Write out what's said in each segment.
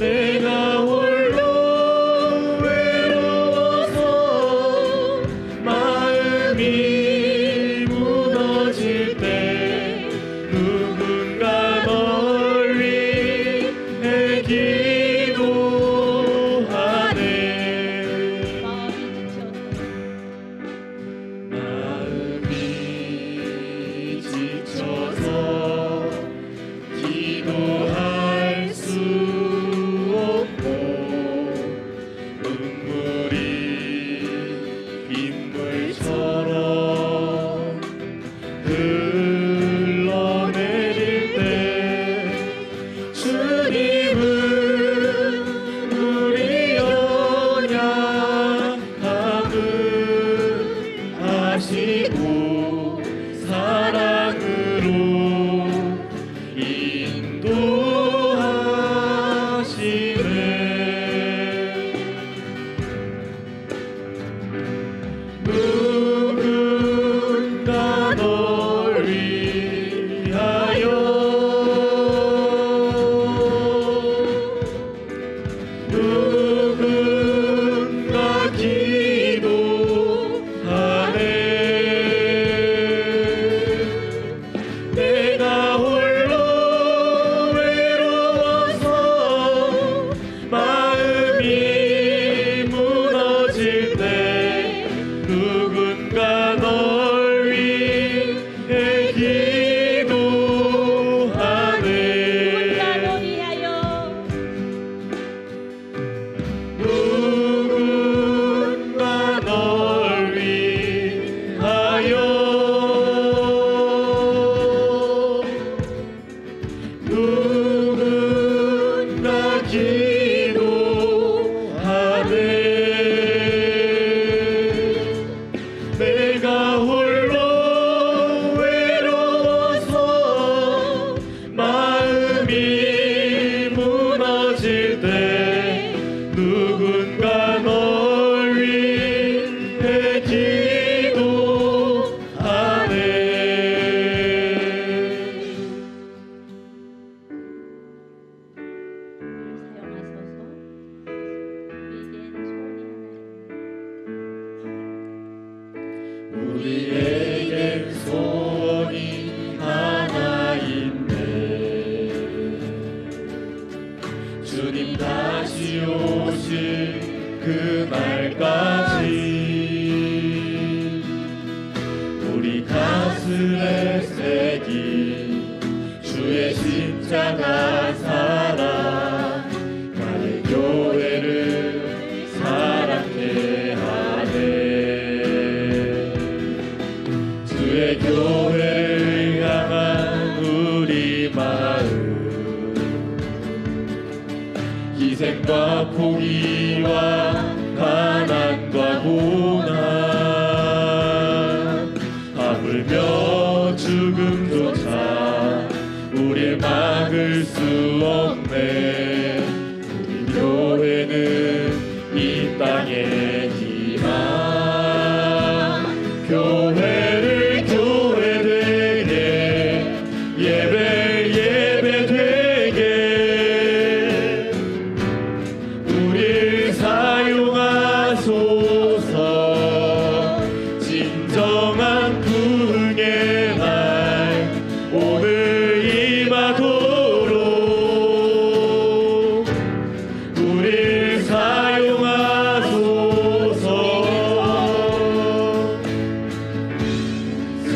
내가 홀로 외로워서 마음이 무너질 때 누군가 널 위해 기도하네. 마음이 지쳐서 기도할 수 없고 눈물이 빗물처럼 흘러내릴 때 주님은 우리 연약함을 아시고 사랑으로 인도하시네. 누군가 널 위하여 누군가 기도하네. 내가 홀로 외로워서 마음이 무너질 때 누군가 널 위해 기도하네. 누군가 널 위하여 누군가 기도하네. 내가 홀로 외로워서 마음이 무너질 때 누군가 널 위해 기도하네. 우리에겐 소원이 하나 있네. 주님 다시 오실 그날까지 우리 가슴에 새긴 주의 십자가 사랑 나의 교회를 사랑케 하네. 주의 교회를 향한 우리 마음 희생과 포기와 가난과 고난 하물며 죽음조차 우릴 막을 수 없네. 우리 교회는 이 땅의 희망. 교회를 교회 되게 예배 되게 우릴 사용하소서. 진정한 부흥의 날 오늘 임하도록 우릴 사용하소서.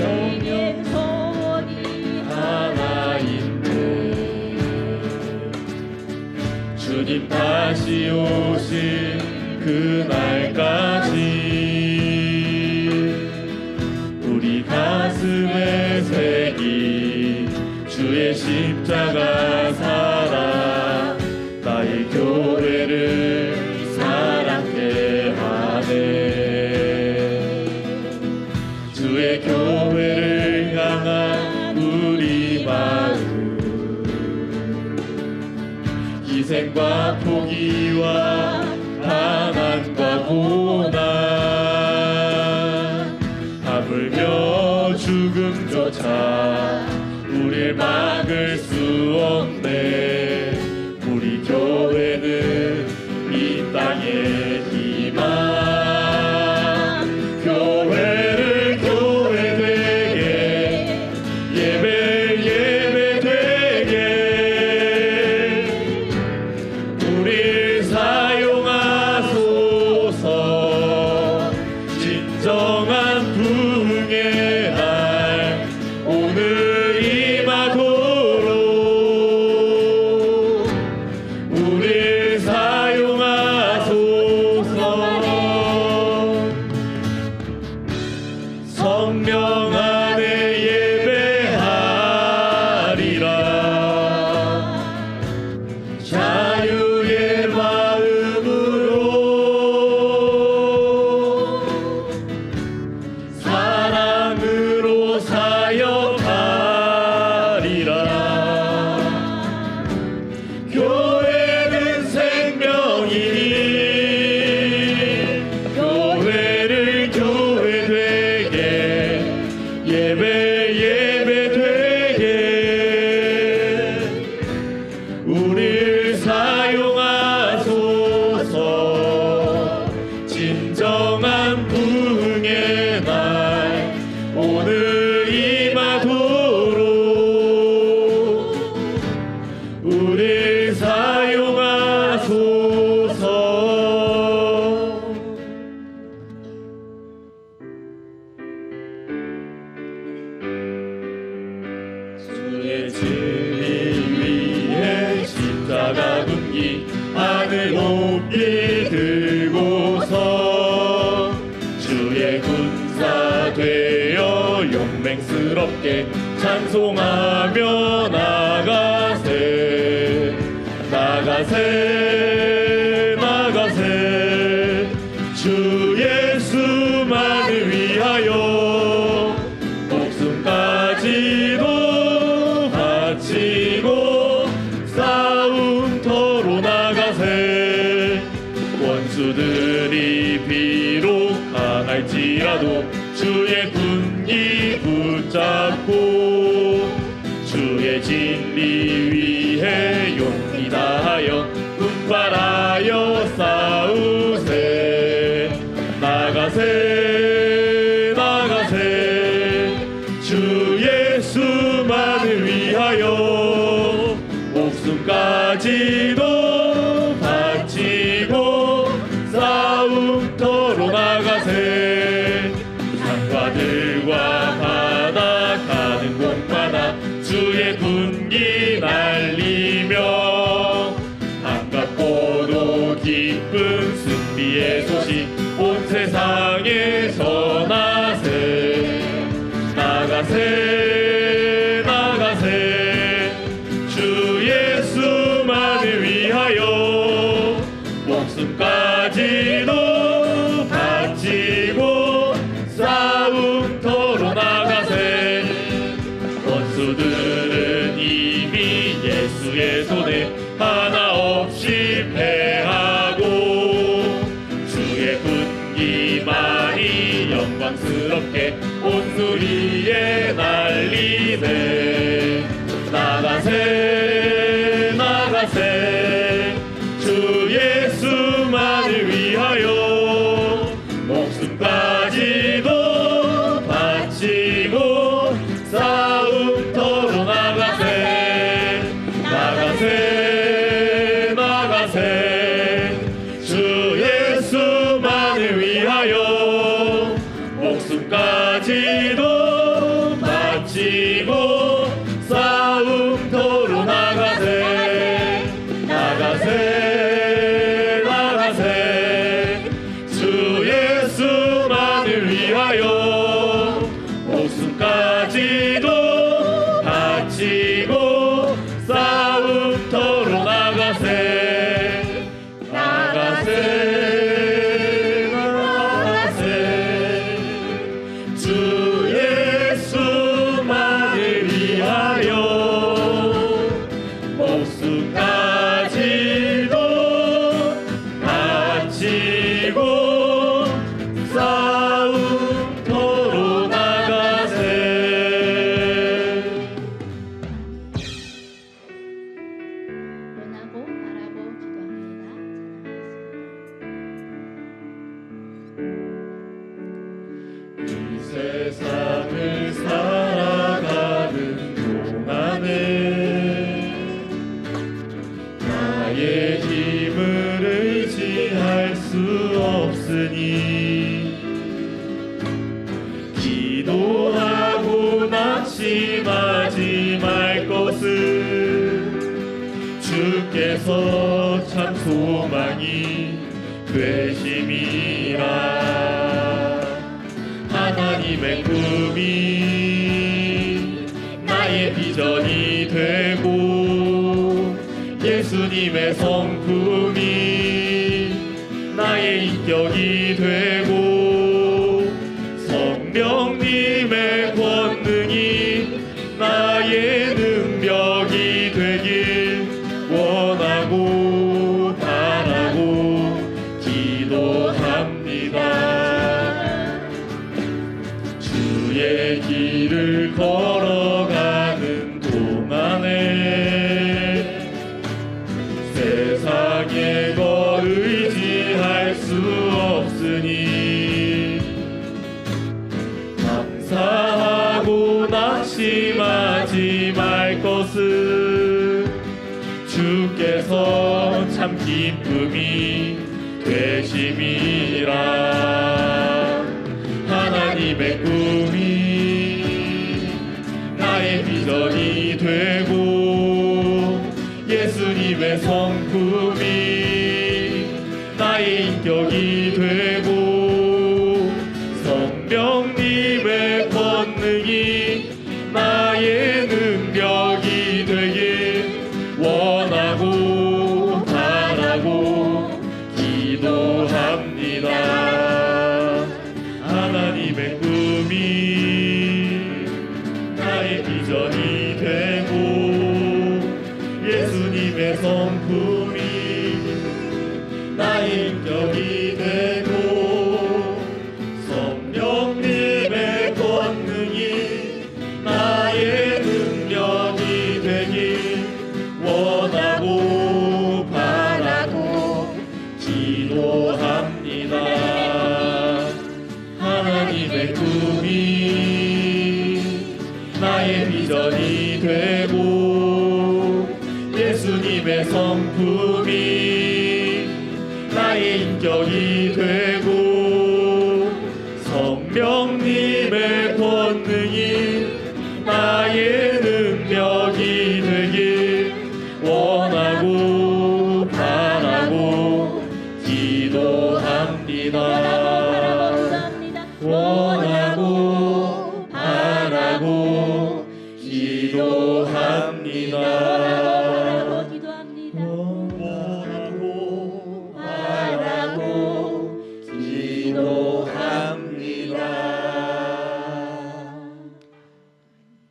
내겐 소원이 하나 있네. 주님 다시 오실 그날까지 우리 가슴에 새긴 주의 십자가 사랑 나의 교회를 사랑케 하네. 주의 교회를 향한 우리 마음 희생과 포기와 가난과 고난 하물며 죽음조차 우릴 막을 수 없네. 우리 교회는 도끼 들고서 주의 군사 되어 용맹스럽게 찬송하며 나가세 나가세 나가세 주 예수만을 위하여 목숨까지도 바치고 싸움터로 나가세 원수들이 비록 강할지라도 주의 군기 붙잡고 주의 진리 위해 용기 다하여 분발하여 싸우세 나가세 나가세 주 예수만을 위하여 목숨까지도 바치고 싸움터로 나가세 산과들과 바다 가는 곳마다 주의 군기 날리며 반갑고도 기쁜 승리의 소식 온 세상에 전하세 나가세 나가세 주 예수만을 위하여 목숨까지도 바치고 싸움터로 나가세 원수들은 이미 예수의 손에 하나 없이 패하고 주의 군기만이 영광스럽게 온 누리에 날리네 나가세 나가세 주 예수만을 위하여 목숨까지도 바치고 싸움터로 나가세 나가세 나가세 주 예수만을 위하여 목숨까지도 바치고 싸움터로 나가세 나가세 나가세 주 예수만을 위하여 목숨까지도 바치고 싸움터로 나가세 나가세 나가세 주 예수만을 위하여 목숨까지도 바치고 싸움터로 나가세 원하고 바라고 기도합니다. 이 세상을 살아가는 동안에 나의 힘을 의지할 수 없으니 기도하고 낙심하지 말 것을 주께서 참 소망이 되심이라 하나님의 꿈이 나의 비전이 되고 예수님의 성품이 나의 인격이 되고 성령님의 권능이 나의 능력이 되길 원하고 바라고 기도합니다. 주의 길을 걸어가는 동안에 세상의 것 의지할 수 없으니 감사하고 낙심하지 말 것을 주께서 참 기쁨이 되심이라 하나님의 꿈이 나의 비전이 되고 예수님의 성품이 기도합니다. 하나님의 꿈이 나의 비전이 되고 예수님의 성품이 나의 인격이 되고 성령님의 권능이 나의 능력이 되길 원하고 바라고 기도합니다. 하나님의 꿈이 나의 비전이 되고 예수님의 성품이 나의 인격이 되고 성령님의 권능이 나의 능력이 되길 원하고 바라고 기도합니다. 원하고 바라고 기도합니다. 원하고 바라고 기도합니다.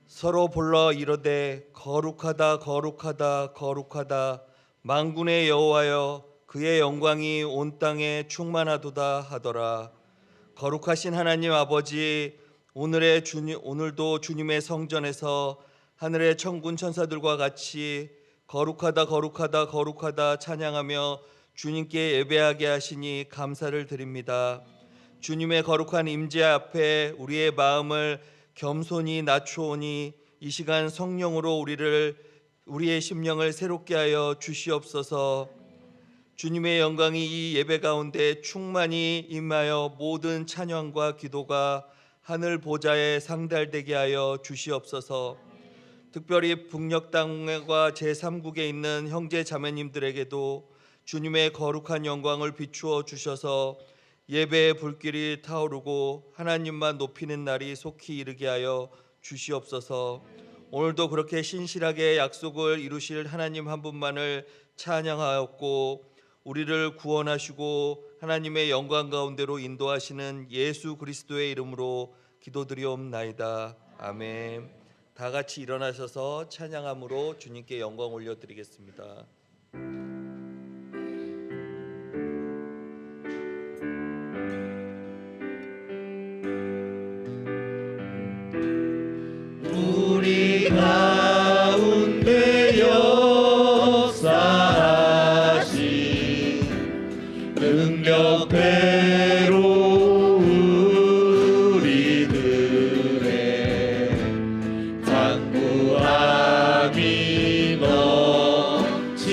서로 불러 이르되 거룩하다 거룩하다 거룩하다 만군의 여호와여 그의 영광이 온 땅에 충만하도다 하더라. 거룩하신 하나님 아버지, 오늘도 주님의 성전에서 하늘의 천군 천사들과 같이 거룩하다 거룩하다 거룩하다 찬양하며 주님께 예배하게 하시니 감사를 드립니다. 주님의 거룩한 임재 앞에 우리의 마음을 겸손히 낮추오니 이 시간 성령으로 우리의 심령을 새롭게 하여 주시옵소서. 주님의 영광이 이 예배 가운데 충만히 임하여 모든 찬양과 기도가 하늘 보좌에 상달되게 하여 주시옵소서. 특별히 북녘 땅과 제3국에 있는 형제 자매님들에게도 주님의 거룩한 영광을 비추어 주셔서 예배의 불길이 타오르고 하나님만 높이는 날이 속히 이르게 하여 주시옵소서. 오늘도 그렇게 신실하게 약속을 이루실 하나님 한 분만을 찬양하였고 우리를 구원하시고 하나님의 영광 가운데로 인도하시는 예수 그리스도의 이름으로 기도드리옵나이다. 아멘. 다 같이 일어나셔서 찬양함으로 주님께 영광 올려드리겠습니다. 우리 가운데 역사하신 능력대로 우리들의 당부함이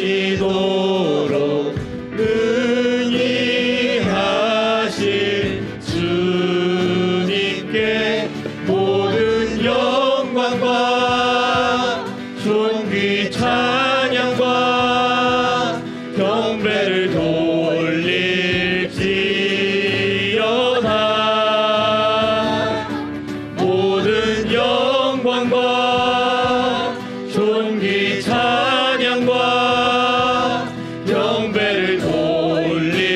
넘치도록 능히 하신 주님께 모든 영광과 존귀 찬양과 경배를 돌릴지어다. 모든 영광과 존귀 찬양과 경배를 돌릴지어다.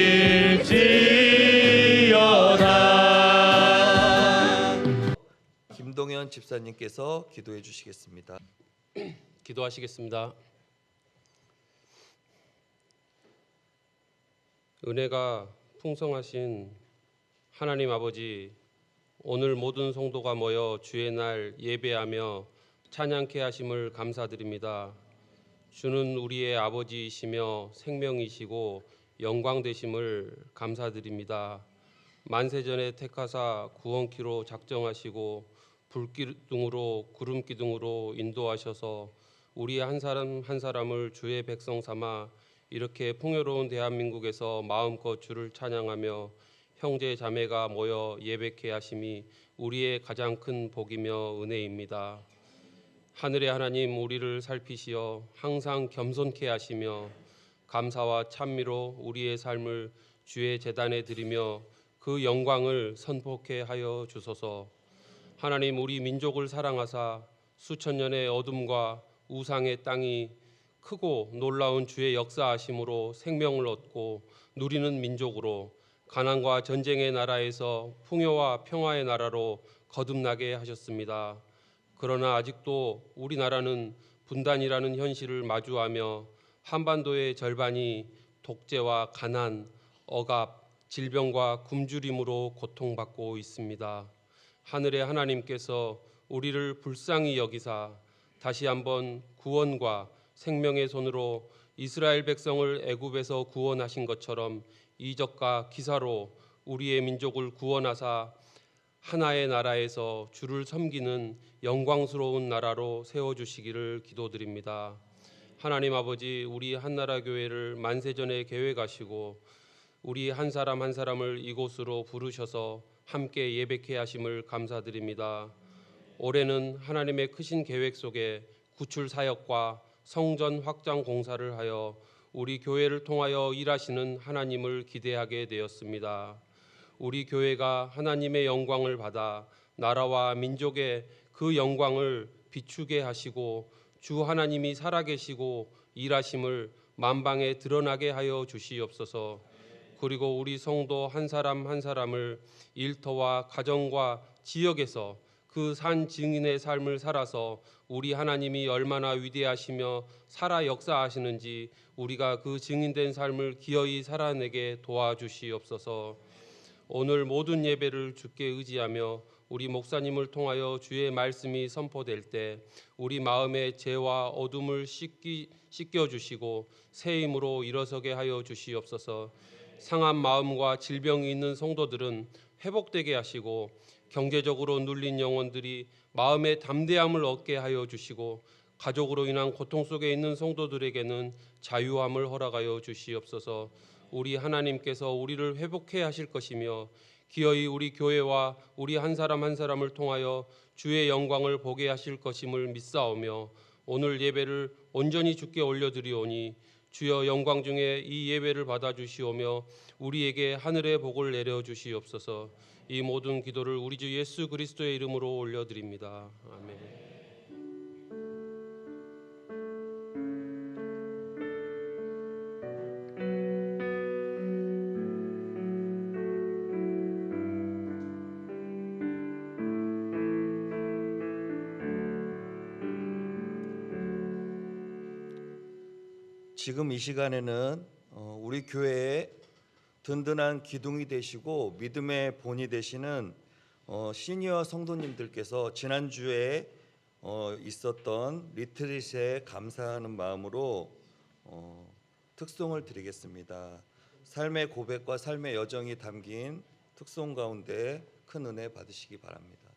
김동현 집사님께서 기도해 주시겠습니다. 기도하시겠습니다. 은혜가 풍성하신 하나님 아버지, 오늘 모든 성도가 모여 주의 날 예배하며 찬양케 하심을 감사드립니다. 주는 우리의 아버지이시며 생명이시고 영광 되심을 감사드립니다. 만세전에 택하사 구원키로 작정하시고 불기둥으로 구름기둥으로 인도하셔서 우리 한 사람 한 사람을 주의 백성 삼아 이렇게 풍요로운 대한민국에서 마음껏 주를 찬양하며 형제 자매가 모여 예배케 하심이 우리의 가장 큰 복이며 은혜입니다. 하늘의 하나님, 우리를 살피시어 항상 겸손케 하시며 감사와 찬미로 우리의 삶을 주의 제단에 드리며 그 영광을 선포케 하여 주소서. 하나님, 우리 민족을 사랑하사 수천 년의 어둠과 우상의 땅이 크고 놀라운 주의 역사하심으로 생명을 얻고 누리는 민족으로 가난과 전쟁의 나라에서 풍요와 평화의 나라로 거듭나게 하셨습니다. 그러나 아직도 우리나라는 분단이라는 현실을 마주하며 한반도의 절반이 독재와 가난, 억압, 질병과 굶주림으로 고통받고 있습니다. 하늘의 하나님께서 우리를 불쌍히 여기사 다시 한번 구원과 생명의 손으로 이스라엘 백성을 애굽에서 구원하신 것처럼 이적과 기사로 우리의 민족을 구원하사 하나의 나라에서 주를 섬기는 영광스러운 나라로 세워주시기를 기도드립니다. 하나님 아버지, 우리 한나라 교회를 만세전에 계획하시고 우리 한 사람 한 사람을 이곳으로 부르셔서 함께 예배케 하심을 감사드립니다. 올해는 하나님의 크신 계획 속에 구출 사역과 성전 확장 공사를 하여 우리 교회를 통하여 일하시는 하나님을 기대하게 되었습니다. 우리 교회가 하나님의 영광을 받아 나라와 민족의 그 영광을 비추게 하시고 주 하나님이 살아계시고 일하심을 만방에 드러나게 하여 주시옵소서. 그리고 우리 성도 한 사람 한 사람을 일터와 가정과 지역에서 그 산 증인의 삶을 살아서 우리 하나님이 얼마나 위대하시며 살아 역사하시는지 우리가 그 증인된 삶을 기어이 살아내게 도와주시옵소서. 오늘 모든 예배를 주께 의지하며 우리 목사님을 통하여 주의 말씀이 선포될 때 우리 마음의 죄와 어둠을 씻겨주시고 새 힘으로 일어서게 하여 주시옵소서. 상한 마음과 질병이 있는 성도들은 회복되게 하시고 경제적으로 눌린 영혼들이 마음의 담대함을 얻게 하여 주시고 가족으로 인한 고통 속에 있는 성도들에게는 자유함을 허락하여 주시옵소서. 우리 하나님께서 우리를 회복해 하실 것이며 기어이 우리 교회와 우리 한 사람 한 사람을 통하여 주의 영광을 보게 하실 것임을 믿사오며 오늘 예배를 온전히 주께 올려드리오니 주여 영광 중에 이 예배를 받아주시오며 우리에게 하늘의 복을 내려주시옵소서. 이 모든 기도를 우리 주 예수 그리스도의 이름으로 올려드립니다. 아멘. 지금 이 시간에는 우리 교회에 든든한 기둥이 되시고 믿음의 본이 되시는 시니어 성도님들께서 지난주에 있었던 리트릿에 감사하는 마음으로 특송을 드리겠습니다. 삶의 고백과 삶의 여정이 담긴 특송 가운데 큰 은혜 받으시기 바랍니다.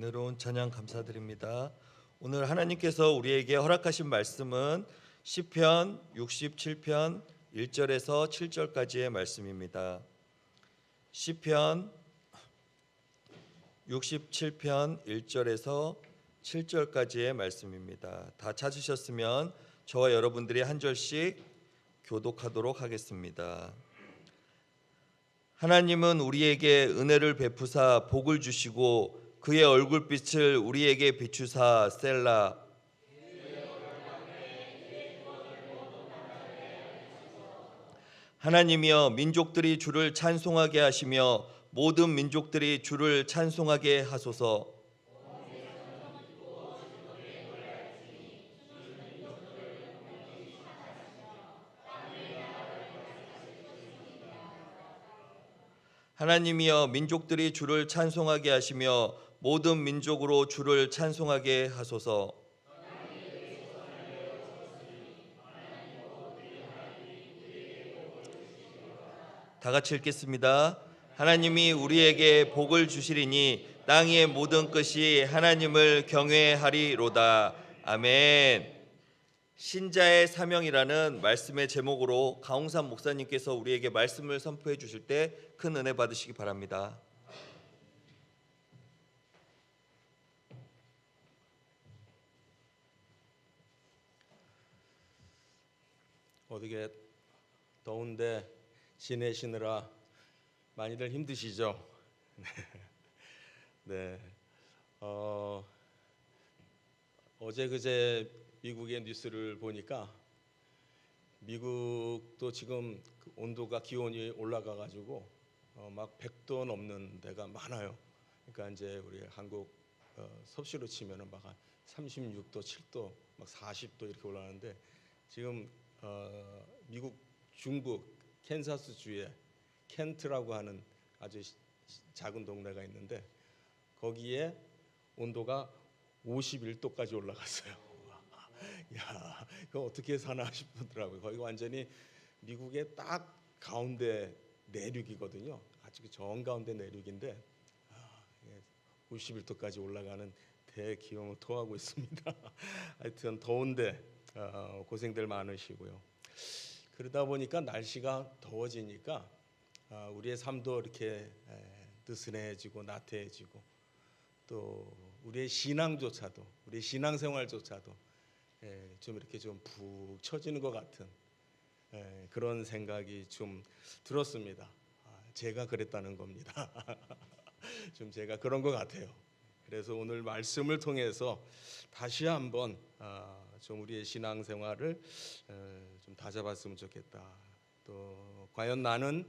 은혜로운 찬양 감사드립니다. 오늘 하나님께서 우리에게 허락하신 말씀은 시편 67편 1절에서 7절까지의 말씀입니다. 시편 67편 1절에서 7절까지의 말씀입니다. 다 찾으셨으면 저와 여러분들이 한 절씩 교독하도록 하겠습니다. 하나님은 우리에게 은혜를 베푸사 복을 주시고 그의 얼굴빛을 우리에게 비추사 셀라. 하나님이여 민족들이 주를 찬송하게 하시며 모든 민족들이 주를 찬송하게 하소서. 하나님이여 민족들이 주를 찬송하게 하시며 모든 민족으로 주를 찬송하게 하소서. 다 같이 읽겠습니다. 하나님이 우리에게 복을 주시리니 땅의 모든 끝이 하나님을 경외하리로다. 아멘. 신자의 사명이라는 말씀의 제목으로 가홍삼 목사님께서 우리에게 말씀을 선포해 주실 때 큰 은혜 받으시기 바랍니다. 어떻게 더운데 지내시느라 많이들 힘드시죠? 네. 어제 그제 미국의 뉴스를 보니까 미국도 지금 그 온도가 기온이 올라가 가지고 막 100도 넘는 데가 많아요. 그러니까 이제 우리 한국 섭씨로 치면은 막 한 36도, 7도, 막 40도 이렇게 올라가는데 지금 미국 중부 캔사스 주에 켄트라고 하는 아주 작은 동네가 있는데 거기에 온도가 51도까지 올라갔어요. 야, 그거 어떻게 사나 싶더라고요. 거기가 완전히 미국의 딱 가운데 내륙이거든요. 아주 정 가운데 내륙인데 51도까지 올라가는 대기온을 토하고 있습니다. 하여튼 더운데 고생들 많으시고요. 그러다 보니까 날씨가 더워지니까 우리의 삶도 이렇게 느슨해지고 나태해지고 또 우리의 신앙조차도 우리의 신앙생활조차도 좀 이렇게 좀 푹 처지는 것 같은 그런 생각이 좀 들었습니다. 제가 그랬다는 겁니다. 좀 제가 그런 것 같아요. 그래서 오늘 말씀을 통해서 다시 한번 좀 우리의 신앙생활을 좀 다잡았으면 좋겠다. 또 과연 나는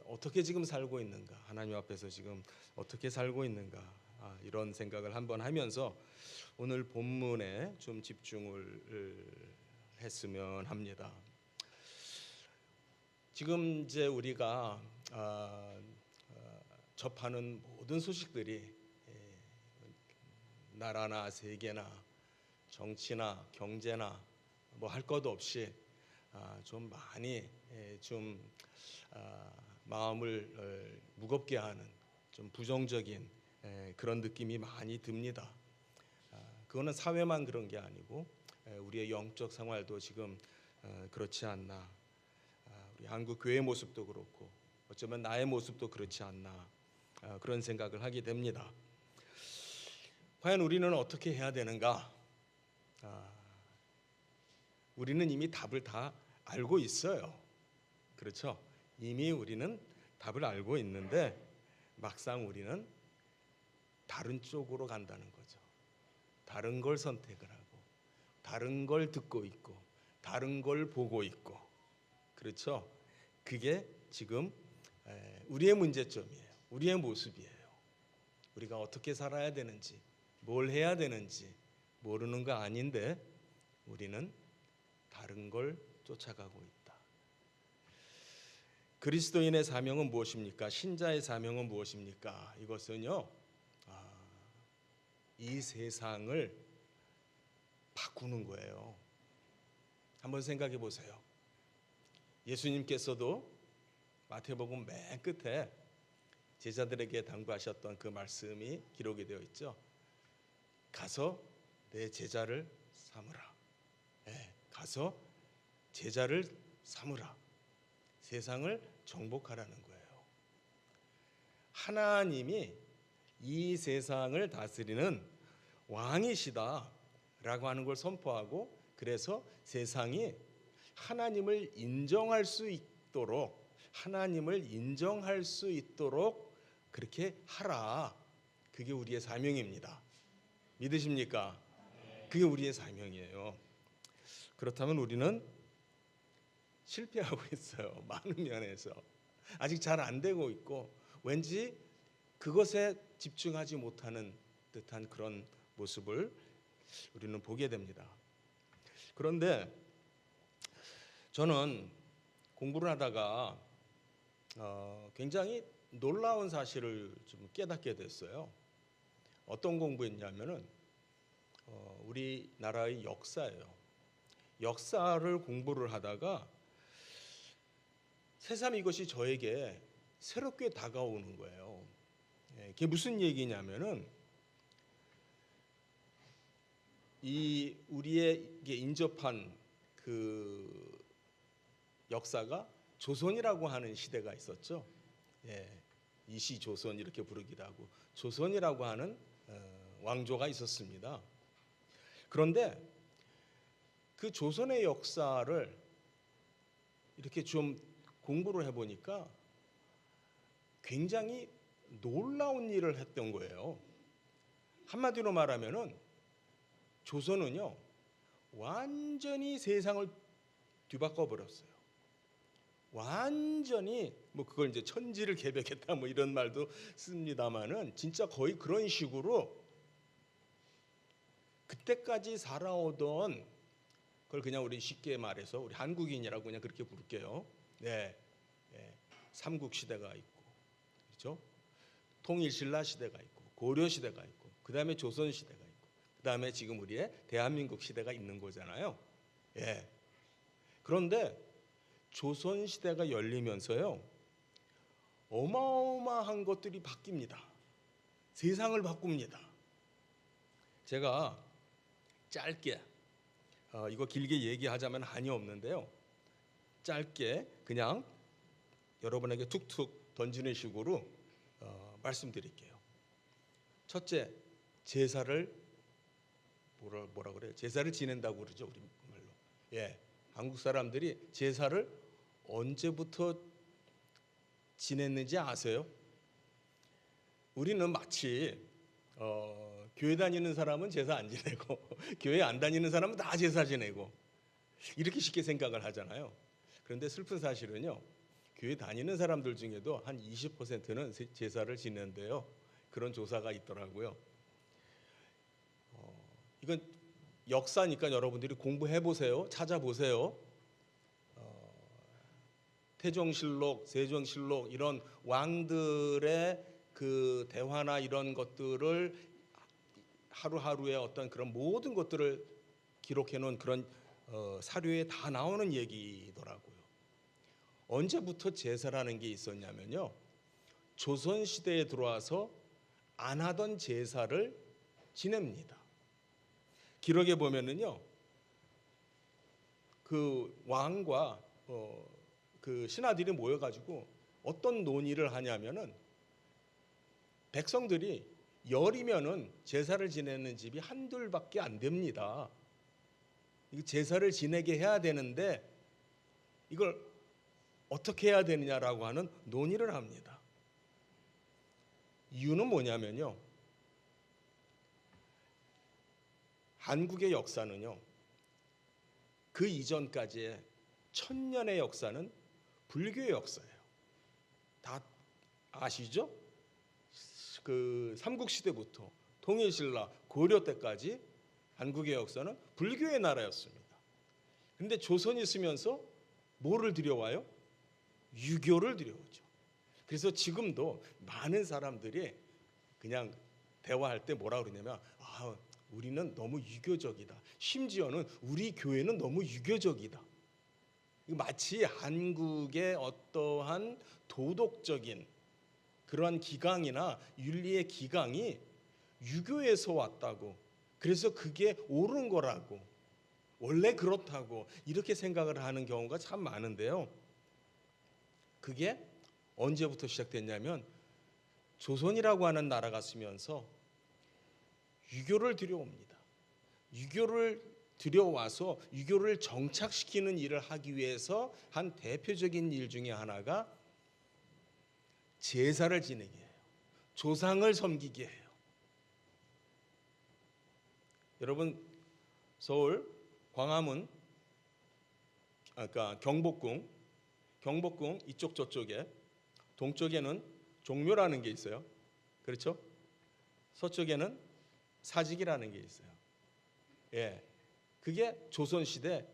어떻게 지금 살고 있는가? 하나님 앞에서 지금 어떻게 살고 있는가? 이런 생각을 한번 하면서 오늘 본문에 좀 집중을 했으면 합니다. 지금 이제 우리가 접하는 모든 소식들이 나라나 세계나 정치나 경제나 뭐 할 것 없이 좀 많이 좀 마음을 무겁게 하는 좀 부정적인 그런 느낌이 많이 듭니다. 그거는 사회만 그런 게 아니고 우리의 영적 생활도 지금 그렇지 않나. 우리 한국 교회 모습도 그렇고 어쩌면 나의 모습도 그렇지 않나. 그런 생각을 하게 됩니다. 과연 우리는 어떻게 해야 되는가? 우리는 이미 답을 다 알고 있어요. 그렇죠? 이미 우리는 답을 알고 있는데 막상 우리는 다른 쪽으로 간다는 거죠. 다른 걸 선택을 하고 다른 걸 듣고 있고 다른 걸 보고 있고 그렇죠? 그게 지금 우리의 문제점이에요. 우리의 모습이에요. 우리가 어떻게 살아야 되는지 뭘 해야 되는지 모르는 거 아닌데 우리는 다른 걸 쫓아가고 있다. 그리스도인의 사명은 무엇입니까? 신자의 사명은 무엇입니까? 이것은요, 이 세상을 바꾸는 거예요. 한번 생각해 보세요. 예수님께서도 마태복음 맨 끝에 제자들에게 당부하셨던 그 말씀이 기록이 되어 있죠. 가서 내 제자를 삼으라. 가서 제자를 삼으라. 세상을 정복하라는 거예요. 하나님이 이 세상을 다스리는 왕이시다라고 하는 걸 선포하고, 그래서 세상이 하나님을 인정할 수 있도록, 하나님을 인정할 수 있도록 그렇게 하라. 그게 우리의 사명입니다. 믿으십니까? 그게 우리의 사명이에요. 그렇다면 우리는 실패하고 있어요. 많은 면에서 아직 잘 안 되고 있고, 왠지 그것에 집중하지 못하는 듯한 그런 모습을 우리는 보게 됩니다. 그런데 저는 공부를 하다가 굉장히 놀라운 사실을 좀 깨닫게 됐어요. 어떤 공부였냐면은 우리나라의 역사예요. 역사를 공부를 하다가 새삼 이것이 저에게 새롭게 다가오는 거예요. 이게 무슨 얘기냐면은 이 우리에게 인접한 그 역사가 조선이라고 하는 시대가 있었죠. 이시 조선 이렇게 부르기도 하고, 조선이라고 하는 왕조가 있었습니다. 그런데 그 조선의 역사를 이렇게 좀 공부를 해보니까 굉장히 놀라운 일을 했던 거예요. 한마디로 말하면은 조선은요, 완전히 세상을 뒤바꿔 버렸어요. 완전히 뭐 그걸 이제 천지를 개벽했다 뭐 이런 말도 씁니다만은 진짜 거의 그런 식으로 그때까지 살아오던 그걸 그냥 우리 쉽게 말해서 우리 한국인이라고 그냥 그렇게 부를게요. 삼국 시대가 있고, 그렇죠? 통일신라 시대가 있고, 고려 시대가 있고, 그 다음에 조선 시대가 있고, 그 다음에 지금 우리의 대한민국 시대가 있는 거잖아요. 그런데 조선 시대가 열리면서요, 어마어마한 것들이 바뀝니다. 세상을 바꿉니다. 제가 짧게 이거 길게 얘기하자면 한이 없는데요, 짧게 그냥 여러분에게 툭툭 던지는 식으로 말씀드릴게요. 첫째, 제사를 뭐라 그래요? 제사를 지낸다고 그러죠, 우리 말로. 한국 사람들이 제사를 언제부터 지냈는지 아세요? 우리는 마치 교회 다니는 사람은 제사 안 지내고 교회 안 다니는 사람은 다 제사 지내고 이렇게 쉽게 생각을 하잖아요. 그런데 슬픈 사실은요, 교회 다니는 사람들 중에도 한 20%는 제사를 지낸대요. 그런 조사가 있더라고요. 이건 역사니까 여러분들이 공부해 보세요. 찾아보세요. 태종실록, 세종실록 이런 왕들의 그 대화나 이런 것들을 하루하루의 어떤 그런 모든 것들을 기록해 놓은 그런 사료에 다 나오는 얘기더라고요. 언제부터 제사라는 게 있었냐면요, 조선 시대에 들어와서 안 하던 제사를 지냅니다. 기록에 보면은요, 그 왕과 그 신하들이 모여가지고 어떤 논의를 하냐면은, 백성들이 열이면은 제사를 지내는 집이 한둘밖에 안 됩니다. 이 제사를 지내게 해야 되는데 이걸 어떻게 해야 되느냐라고 하는 논의를 합니다. 이유는 뭐냐면요, 한국의 역사는요, 그 이전까지의 1000년의 역사는 불교의 역사예요. 다 아시죠? 그 삼국시대부터 통일신라, 고려 때까지 한국의 역사는 불교의 나라였습니다. 그런데 조선이 있으면서 뭐를 들여와요? 유교를 들여오죠. 그래서 지금도 많은 사람들이 그냥 대화할 때 뭐라 그러냐면, 우리는 너무 유교적이다. 심지어는 우리 교회는 너무 유교적이다. 마치 한국의 어떠한 도덕적인 그러한 기강이나 윤리의 기강이 유교에서 왔다고, 그래서 그게 옳은 거라고, 원래 그렇다고 이렇게 생각을 하는 경우가 참 많은데요. 그게 언제부터 시작됐냐면 조선이라고 하는 나라가 쓰면서 유교를 들여옵니다. 유교를 들여와서 유교를 정착시키는 일을 하기 위해서 한 대표적인 일 중에 하나가 제사를 지내게 해요. 조상을 섬기게 해요. 여러분, 서울 광화문, 아까 경복궁 이쪽 저쪽에 동쪽에는 종묘라는 게 있어요. 그렇죠? 서쪽에는 사직이라는 게 있어요. 예, 그게 조선시대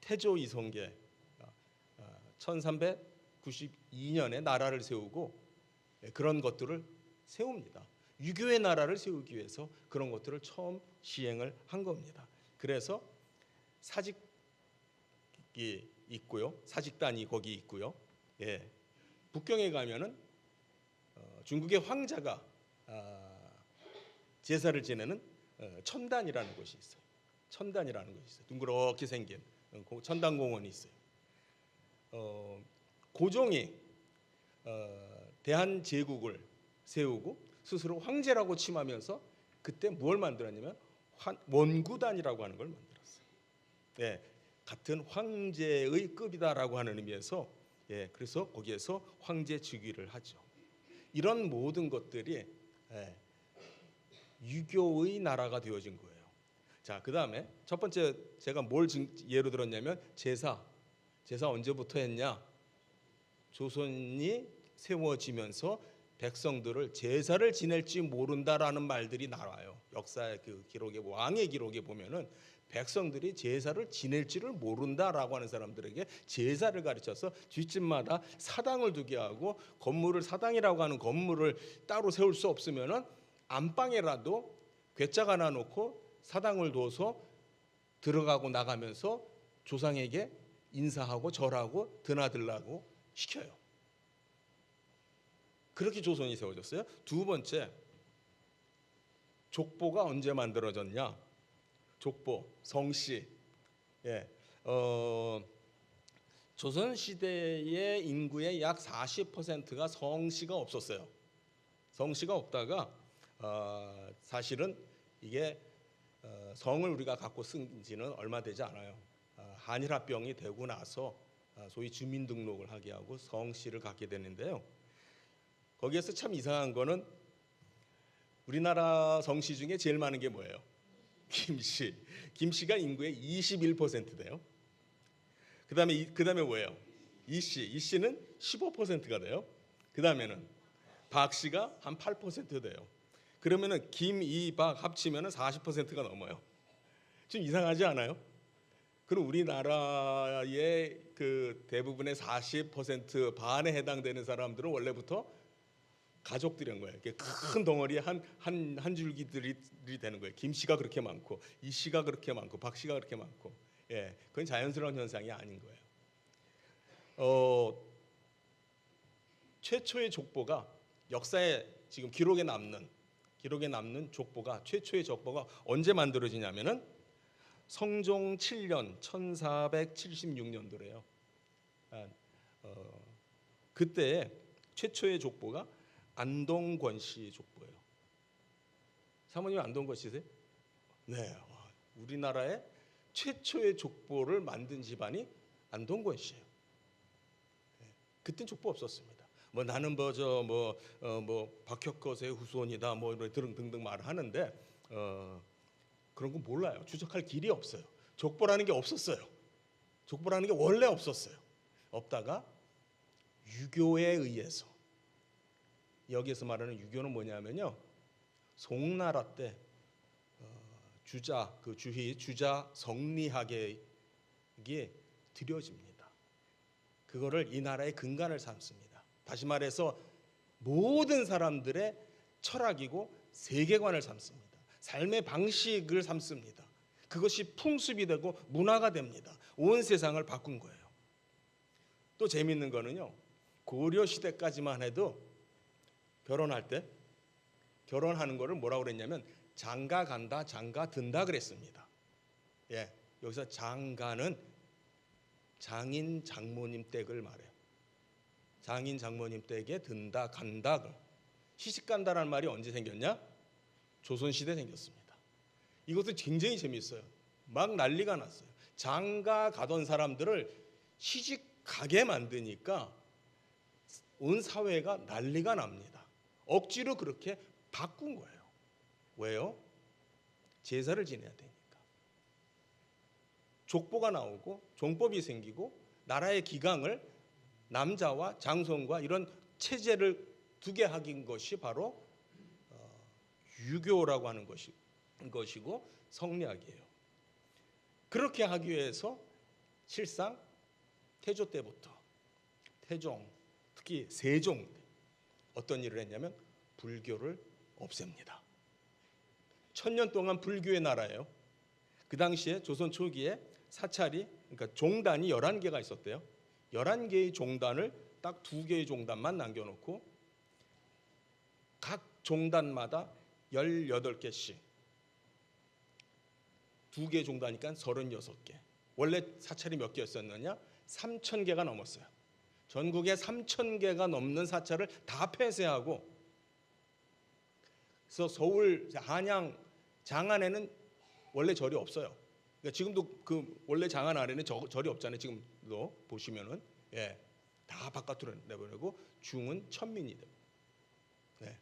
태조 이성계 1392년에 나라를 세우고 그런 것들을 세웁니다. 유교의 나라를 세우기 위해서 그런 것들을 처음 시행을 한 겁니다. 그래서 사직이 있고요, 사직단이 거기 있고요. 예, 북경에 가면은 중국의 황자가 제사를 지내는 천단이라는 곳이 있어요. 천단이라는 곳이 있어요. 둥그렇게 생긴 천단공원이 있어요. 고종이 대한제국을 세우고 스스로 황제라고 칭하면서 그때 뭘 만들었냐면 원구단이라고 하는 걸 만들었어요. 예, 같은 황제의 급이다라고 하는 의미에서, 예, 그래서 거기에서 황제 즉위를 하죠. 이런 모든 것들이 유교의 나라가 되어진 거예요. 자, 그 다음에 첫 번째 제가 뭘 예로 들었냐면 제사 언제부터 했냐? 조선이 세워지면서 백성들을 제사를 지낼지 모른다라는 말들이 나와요. 역사의 그 기록에, 왕의 기록에 보면은 백성들이 제사를 지낼지를 모른다라고 하는 사람들에게 제사를 가르쳐서 뒷집마다 사당을 두게 하고, 건물을 사당이라고 하는 건물을 따로 세울 수 없으면은 안방에라도 괴짝 하나 놓고 사당을 둬서 들어가고 나가면서 조상에게 인사하고 절하고 드나들라고 시켜요. 그렇게 조선이 세워졌어요. 두 번째, 족보가 언제 만들어졌냐? 족보, 성씨. 예, 조선 시대의 인구의 약 40%가 성씨가 없었어요. 성씨가 없다가 사실은 이게 성을 우리가 갖고 쓴 지는 얼마 되지 않아요. 한일합병이 되고 나서 소위 주민등록을 하게 하고 성씨를 갖게 되는데요. 거기에서 참 이상한 거는 우리나라 성씨 중에 제일 많은 게 뭐예요? 김씨. 김씨가 인구의 21% 돼요. 그다음에 뭐예요? 이씨. 이씨는 15%가 돼요. 그다음에는 박씨가 한 8% 돼요. 그러면은 김, 이, 박 합치면은 40%가 넘어요. 좀 이상하지 않아요? 그럼 우리나라의 그 대부분의 40% 반에 해당되는 사람들은 원래부터 가족들인 거예요. 이렇게 큰 덩어리 한 줄기들이 되는 거예요. 김 씨가 그렇게 많고, 이 씨가 그렇게 많고, 박 씨가 그렇게 많고, 예, 그건 자연스러운 현상이 아닌 거예요. 최초의 족보가 역사에 지금 기록에 남는 족보가, 최초의 족보가 언제 만들어지냐면은 성종 7년 1476년도래요. 그때 최초의 족보가 안동권 씨 족보예요. 사모님 안동권 씨세요? 네. 우리나라의 최초의 족보를 만든 집안이 안동권 씨예요. 그땐 족보 없었습니다. 뭐 나는 뭐 박혁거세의 후손이다 뭐 등등 말을 하는데 그런 거 몰라요. 추적할 길이 없어요. 족보라는 게 없었어요. 족보라는 게 원래 없었어요. 없다가 유교에 의해서, 여기에서 말하는 유교는 뭐냐면요, 송나라 때 주자 성리학에 들여집니다. 그거를 이 나라의 근간을 삼습니다. 다시 말해서 모든 사람들의 철학이고 세계관을 삼습니다. 삶의 방식을 삼습니다. 그것이 풍습이 되고 문화가 됩니다. 온 세상을 바꾼 거예요. 또 재미있는 거는요, 고려 시대까지만 해도 결혼할 때 결혼하는 거를 뭐라고 그랬냐면 장가 간다, 장가 든다 그랬습니다. 예, 여기서 장가는 장인 장모님 댁을 말해요. 장인 장모님 댁에 든다, 간다. 시집 간다라는 말이 언제 생겼냐? 조선 시대 생겼습니다. 이것도 굉장히 재미있어요. 막 난리가 났어요. 장가 가던 사람들을 시집 가게 만드니까 온 사회가 난리가 납니다. 억지로 그렇게 바꾼 거예요. 왜요? 제사를 지내야 되니까. 족보가 나오고 종법이 생기고 나라의 기강을 남자와 장손과 이런 체제를 두게 하긴 것이 바로 유교라고 하는 것이고 성리학이에요. 그렇게 하기 위해서 실상 태조 때부터 태종, 특히 세종 어떤 일을 했냐면 불교를 없앱니다. 1000년 동안 불교의 나라예요. 그 당시에 조선 초기에 사찰이, 그러니까 종단이 11개가 있었대요. 11개의 종단을 딱 2개의 종단만 남겨놓고 각 종단마다 18개씩, 2개의 종단이니까 36개. 원래 사찰이 몇 개였었느냐? 3000개가 넘었어요. 전국에 3000개가 넘는 사찰을 다 폐쇄하고, 그래서 서울, 한양, 장안에는 원래 절이 없어요. 그러니까 지금도 그 원래 장안 아래는 절이 없잖아요. 지금도 보시면은, 예, 다 바깥으로 내보내고 중은 천민이 돼요. 네.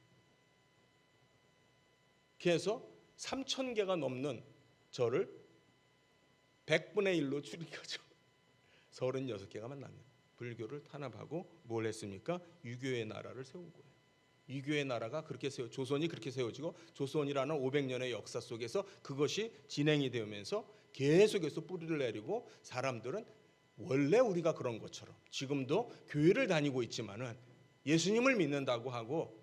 그래서 3000개가 넘는 절을 100분의 1로 줄인 거죠. 36개가만 남는 불교를 탄압하고 뭘 했습니까? 유교의 나라를 세운 거예요. 유교의 나라가 그렇게 조선이 그렇게 세워지고 조선이라는 500년의 역사 속에서 그것이 진행이 되면서 계속해서 뿌리를 내리고 사람들은 원래 우리가 그런 것처럼 지금도 교회를 다니고 있지만은 예수님을 믿는다고 하고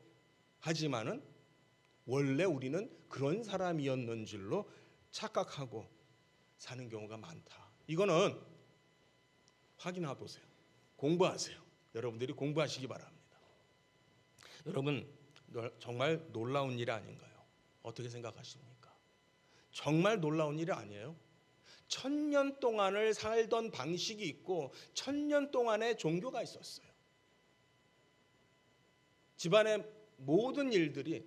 하지만은 원래 우리는 그런 사람이었는 줄로 착각하고 사는 경우가 많다. 이거는 확인해 보세요. 공부하세요. 여러분들이 공부하시기 바랍니다. 여러분, 정말 놀라운 일 아닌가요? 어떻게 생각하십니까? 정말 놀라운 일이 아니에요? 1000년 동안을 살던 방식이 있고 1000년 동안의 종교가 있었어요. 집안의 모든 일들이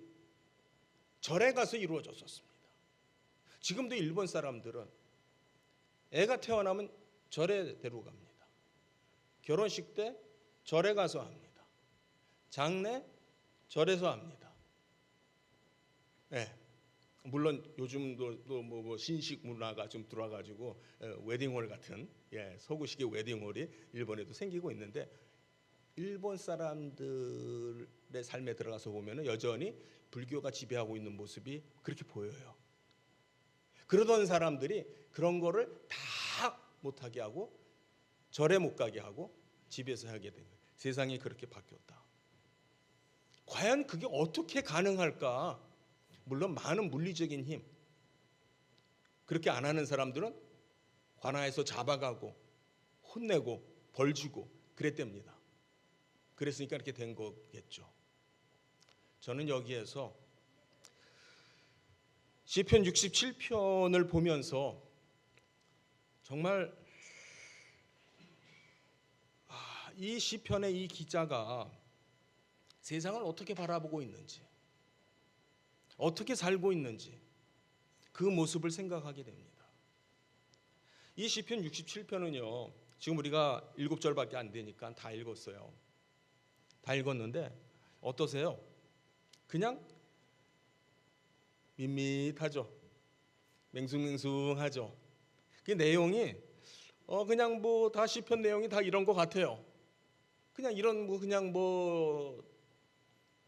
절에 가서 이루어졌었습니다. 지금도 일본 사람들은 애가 태어나면 절에 데려갑니다. 결혼식 때 절에 가서 합니다. 장례 절에서 합니다. 네. 물론 요즘도 뭐 신식 문화가 좀 들어와가지고 웨딩홀 같은, 예, 서구식의 웨딩홀이 일본에도 생기고 있는데 일본 사람들의 삶에 들어가서 보면은 여전히 불교가 지배하고 있는 모습이 그렇게 보여요. 그러던 사람들이 그런 거를 다 못하게 하고 절에 못 가게 하고 집에서 하게 된 거예요. 세상이 그렇게 바뀌었다. 과연 그게 어떻게 가능할까? 물론 많은 물리적인 힘, 그렇게 안 하는 사람들은 관아에서 잡아가고 혼내고 벌주고 그랬답니다. 그랬으니까 이렇게 된 거겠죠. 저는 여기에서 시편 67편을 보면서 정말 이 시편의 이 기자가 세상을 어떻게 바라보고 있는지, 어떻게 살고 있는지 그 모습을 생각하게 됩니다. 이 시편 67편은요, 지금 우리가 7절밖에 안 되니까 다 읽었어요. 다 읽었는데 어떠세요? 그냥 밋밋하죠. 맹숭맹숭하죠. 그 내용이 그냥 뭐 다 시편 내용이 다 이런 것 같아요. 그냥 이런 그냥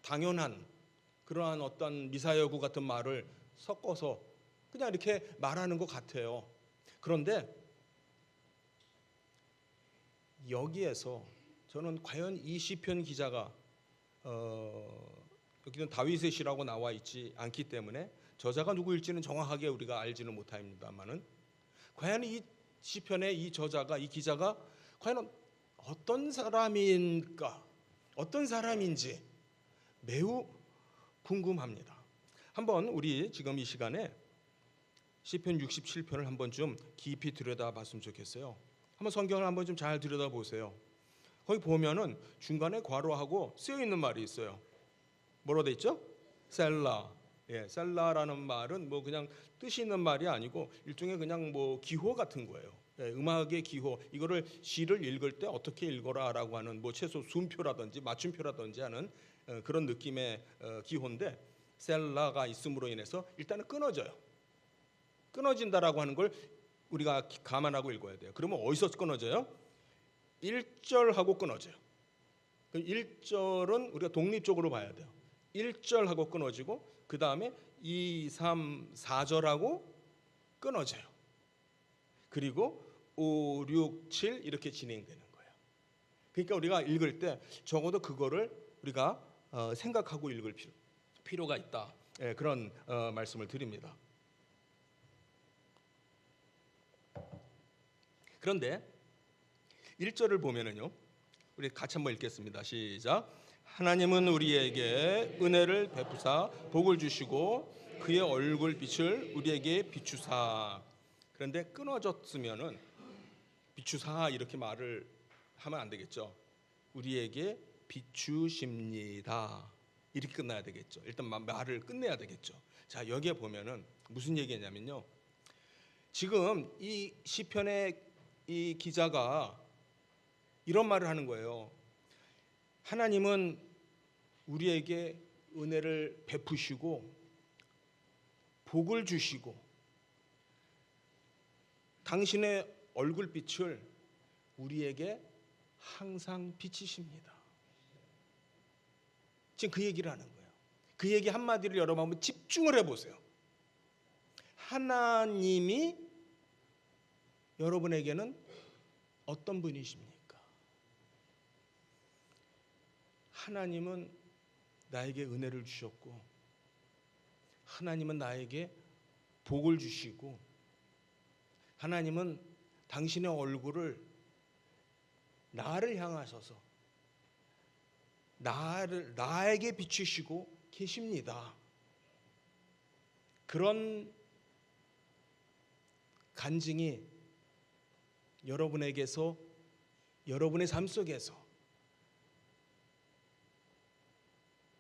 당연한 그러한 어떤 미사여구 같은 말을 섞어서 그냥 이렇게 말하는 것 같아요. 그런데 여기에서 저는 과연 이 시편 기자가 여기는 다윗의 시라고 나와 있지 않기 때문에 저자가 누구일지는 정확하게 우리가 알지는 못합니다만은 과연 이 시편의 이 저자가, 이 기자가 과연 어떤 사람인가, 어떤 사람인지 매우 궁금합니다. 한번 우리 지금 이 시간에 시편 67편을 한번 좀 깊이 들여다봤으면 좋겠어요. 한번 성경을 한번 좀 잘 들여다보세요. 거기 보면은 중간에 괄호하고 쓰여 있는 말이 있어요. 뭐로 돼 있죠? 셀라. 예, 셀라라는 말은 뭐 그냥 뜻이 있는 말이 아니고 일종의 그냥 뭐 기호 같은 거예요. 예, 음악의 기호. 이거를 시를 읽을 때 어떻게 읽어라라고 하는 뭐 최소 순표라든지 맞춤표라든지 하는 그런 느낌의 기호인데, 셀라가 있음으로 인해서 일단은 끊어져요. 끊어진다라고 하는 걸 우리가 감안하고 읽어야 돼요. 그러면 어디서 끊어져요? 1절하고 끊어져요. 1절은 우리가 독립적으로 봐야 돼요. 1절하고 끊어지고 그 다음에 2, 3, 4절하고 끊어져요. 그리고 5, 6, 7 이렇게 진행되는 거예요. 그러니까 우리가 읽을 때 적어도 그거를 우리가 생각하고 읽을 필요가 있다. 예, 그런 말씀을 드립니다. 그런데 1절을 보면은요, 우리 같이 한번 읽겠습니다. 시작. 하나님은 우리에게 은혜를 베푸사 복을 주시고 그의 얼굴 빛을 우리에게 비추사. 그런데 끊어졌으면은 비추사 이렇게 말을 하면 안 되겠죠. 우리에게 비추십니다. 이렇게 끝나야 되겠죠. 일단 말을 끝내야 되겠죠. 자, 여기에 보면은 무슨 얘기냐면요, 지금 이 시편의 이 기자가 이런 말을 하는 거예요. 하나님은 우리에게 은혜를 베푸시고 복을 주시고 당신의 얼굴빛을 우리에게 항상 비치십니다. 지금 그 얘기를 하는 거예요. 그 얘기 한마디를 여러분 한번 집중을 해보세요. 하나님이 여러분에게는 어떤 분이십니까? 하나님은 나에게 은혜를 주셨고, 하나님은 나에게 복을 주시고, 하나님은 당신의 얼굴을 나를 향하셔서 나에게 비추시고 계십니다. 그런 간증이 여러분에게서, 여러분의 삶 속에서,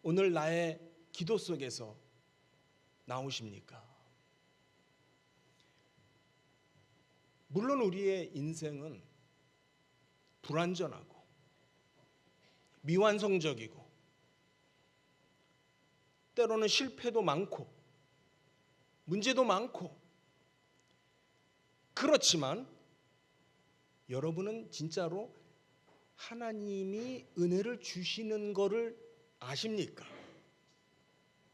오늘 나의 기도 속에서 나오십니까? 물론 우리의 인생은 불완전하고 미완성적이고 때로는 실패도 많고 문제도 많고, 그렇지만 여러분은 진짜로 하나님이 은혜를 주시는 것을 아십니까?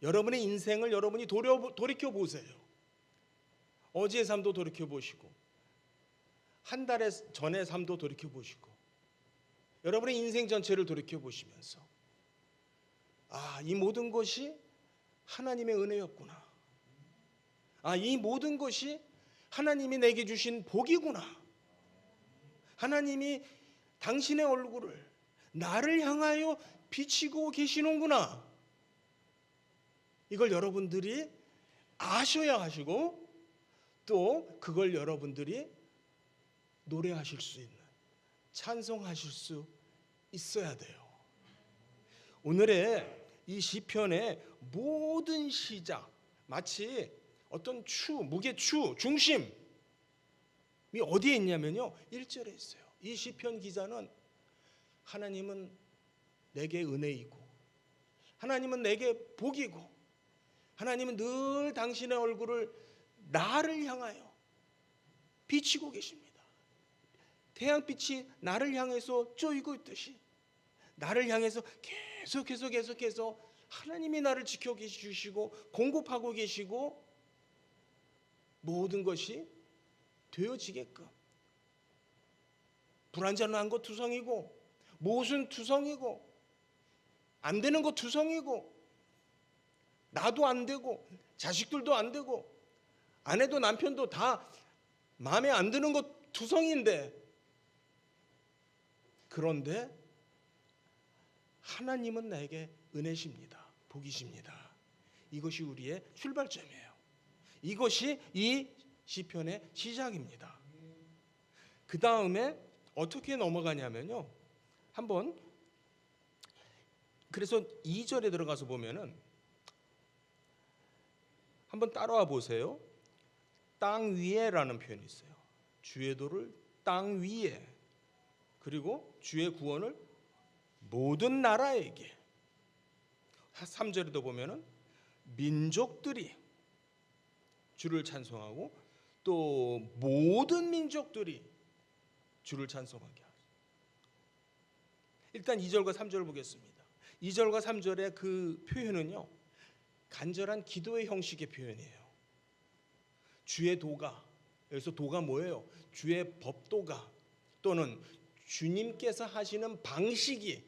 여러분의 인생을 여러분이 돌이켜 보세요. 어제의 삶도 돌이켜 보시고 한 달 전의 삶도 돌이켜 보시고 여러분의 인생 전체를 돌이켜 보시면서, 아, 이 모든 것이 하나님의 은혜였구나. 아, 이 모든 것이 하나님이 내게 주신 복이구나. 하나님이 당신의 얼굴을 나를 향하여 비치고 계시는구나. 이걸 여러분들이 아셔야 하시고, 또 그걸 여러분들이 노래하실 수 있는, 찬송하실 수 있어야 돼요. 오늘의 이 시편의 모든 시작, 마치 어떤 무게추, 중심이 어디에 있냐면요, 1절에 있어요. 이 시편 기자는 하나님은 내게 은혜이고, 하나님은 내게 복이고, 하나님은 늘 당신의 얼굴을 나를 향하여 비치고 계십니다. 태양빛이 나를 향해서 쪼이고 있듯이 나를 향해서 계속해서 하나님이 나를 지켜주시고 공급하고 계시고, 모든 것이 되어지게끔, 불완전한 것 투성이고 무엇은 투성이고 안 되는 것 투성이고, 나도 안 되고 자식들도 안 되고 아내도 남편도 다 마음에 안 드는 것 투성인데, 그런데 하나님은 나에게 은혜십니다. 복이십니다. 이것이 우리의 출발점이에요. 이것이 이 시편의 시작입니다. 그 다음에 어떻게 넘어가냐면요. 한번 그래서 2절에 들어가서 보면은 한번 따라와 보세요. 땅 위에라는 표현이 있어요. 주의 도를 땅 위에, 그리고 주의 구원을 모든 나라에게. 3절에도 보면은 민족들이 주를 찬송하고 또 모든 민족들이 주를 찬송하게 하소서. 일단 2절과 3절을 보겠습니다. 2절과 3절의 그 표현은요, 간절한 기도의 형식의 표현이에요. 주의 도가, 여기서 도가 뭐예요? 주의 법도가 또는 주님께서 하시는 방식이,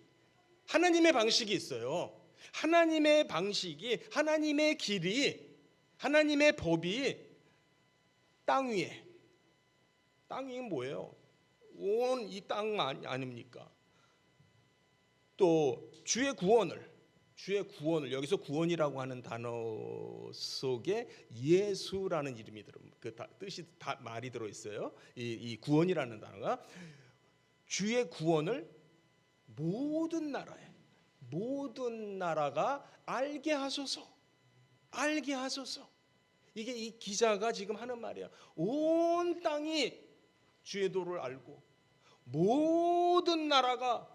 하나님의 방식이 있어요. 하나님의 방식이, 하나님의 길이, 하나님의 법이 땅 위에. 땅 위는 뭐예요? 온 이 땅 아닙니까? 또 주의 구원을 여기서 구원이라고 하는 단어 속에 예수라는 이름이 그 뜻이 말이 들어 있어요. 이 구원이라는 단어가 주의 구원을 모든 나라가 알게 하소서. 이게 이 기자가 지금 하는 말이야. 온 땅이 주의 도를 알고 모든 나라가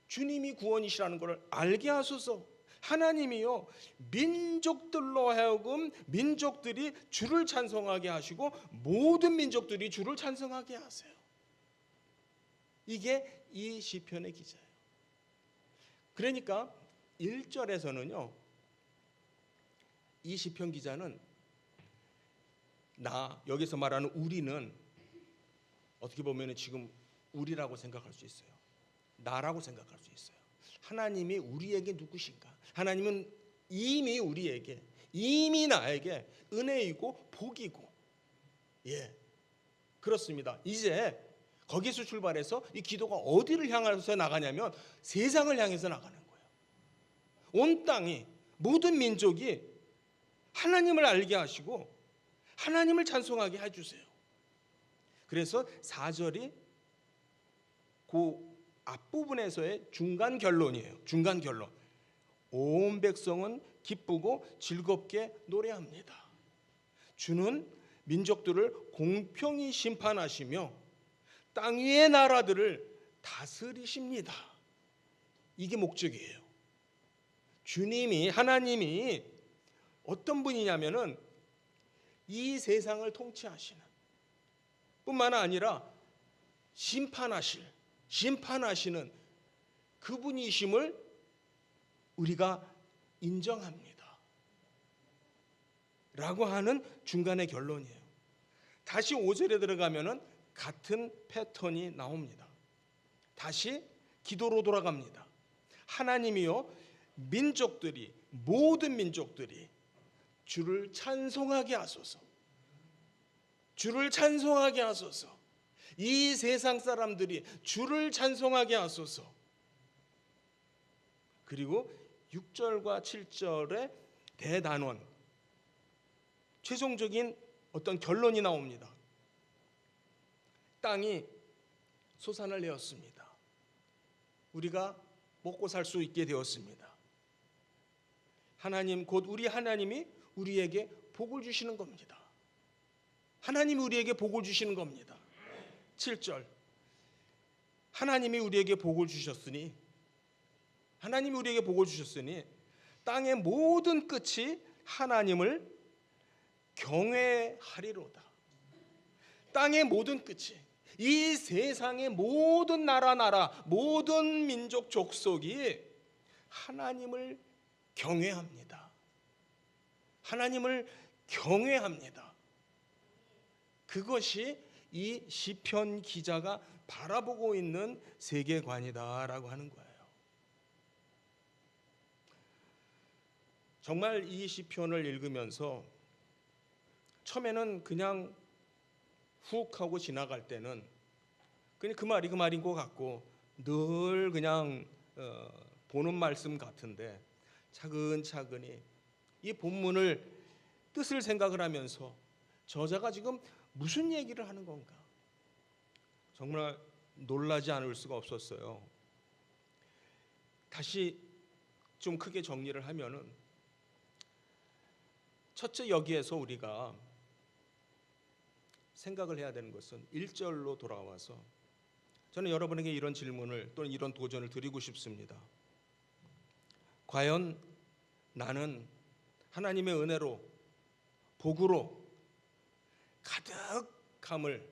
주님이 구원이시라는 것을 알게 하소서. 하나님이요, 민족들로 하여금 민족들이 주를 찬송하게 하시고 모든 민족들이 주를 찬송하게 하세요. 이게 이 시편의 기자예요. 그러니까 1절에서는요, 이 시편 기자는 여기서 말하는 우리는 어떻게 보면 지금 우리라고 생각할 수 있어요. 나라고 생각할 수 있어요. 하나님이 우리에게 누구신가? 하나님은 이미 우리에게, 이미 나에게 은혜이고 복이고, 그렇습니다. 이제 거기서 출발해서 이 기도가 어디를 향해서 나가냐면 세상을 향해서 나가는 거예요. 온 땅이, 모든 민족이 하나님을 알게 하시고 하나님을 찬송하게 해주세요. 그래서 4절이 그 앞부분에서의 중간 결론이에요. 중간 결론. 온 백성은 기쁘고 즐겁게 노래합니다. 주는 민족들을 공평히 심판하시며 땅 위의 나라들을 다스리십니다. 이게 목적이에요. 주님이, 하나님이 어떤 분이냐면은 이 세상을 통치하시는 뿐만 아니라 심판하시는 그분이심을 우리가 인정합니다. 라고 하는 중간의 결론이에요. 다시 5절에 들어가면은 같은 패턴이 나옵니다. 다시 기도로 돌아갑니다. 하나님이요, 민족들이, 모든 민족들이 주를 찬송하게 하소서. 주를 찬송하게 하소서. 이 세상 사람들이 주를 찬송하게 하소서. 그리고 6절과 7절의 대단원, 최종적인 어떤 결론이 나옵니다. 땅이 솟아날 내었습니다. 우리가 먹고 살 수 있게 되었습니다. 하나님, 곧 우리 하나님이 우리에게 복을 주시는 겁니다. 하나님이 우리에게 복을 주시는 겁니다. 7절, 하나님이 우리에게 복을 주셨으니, 하나님이 우리에게 복을 주셨으니 땅의 모든 끝이 하나님을 경외하리로다. 땅의 모든 끝이, 이 세상의 모든 나라, 모든 민족 족속이 하나님을 경외합니다. 하나님을 경외합니다. 그것이 이 시편 기자가 바라보고 있는 세계관이다라고 하는 거예요. 정말 이 시편을 읽으면서 처음에는 그냥 훅 하고 지나갈 때는 그냥 그 말이 그 말인 것 같고 늘 그냥 보는 말씀 같은데 차근차근히 이 본문을 뜻을 생각을 하면서 저자가 지금 무슨 얘기를 하는 건가? 정말 놀라지 않을 수가 없었어요. 다시 좀 크게 정리를 하면은 첫째, 여기에서 우리가 생각을 해야 되는 것은 1절로 돌아와서 저는 여러분에게 이런 질문을 또는 이런 도전을 드리고 싶습니다. 과연 나는 하나님의 은혜로 복으로 가득함을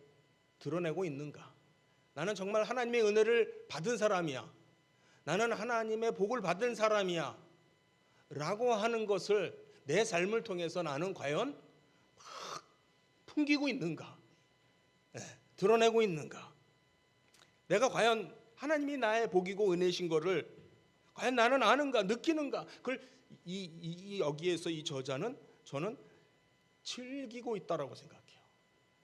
드러내고 있는가? 나는 정말 하나님의 은혜를 받은 사람이야. 나는 하나님의 복을 받은 사람이야. 라고 하는 것을 내 삶을 통해서 나는 과연 막 풍기고 있는가? 드러내고 있는가? 내가 과연 하나님이 나의 복이고 은혜신 거를 과연 나는 아는가? 느끼는가? 그걸 여기에서 이 저자는 저는 즐기고 있다라고 생각해요.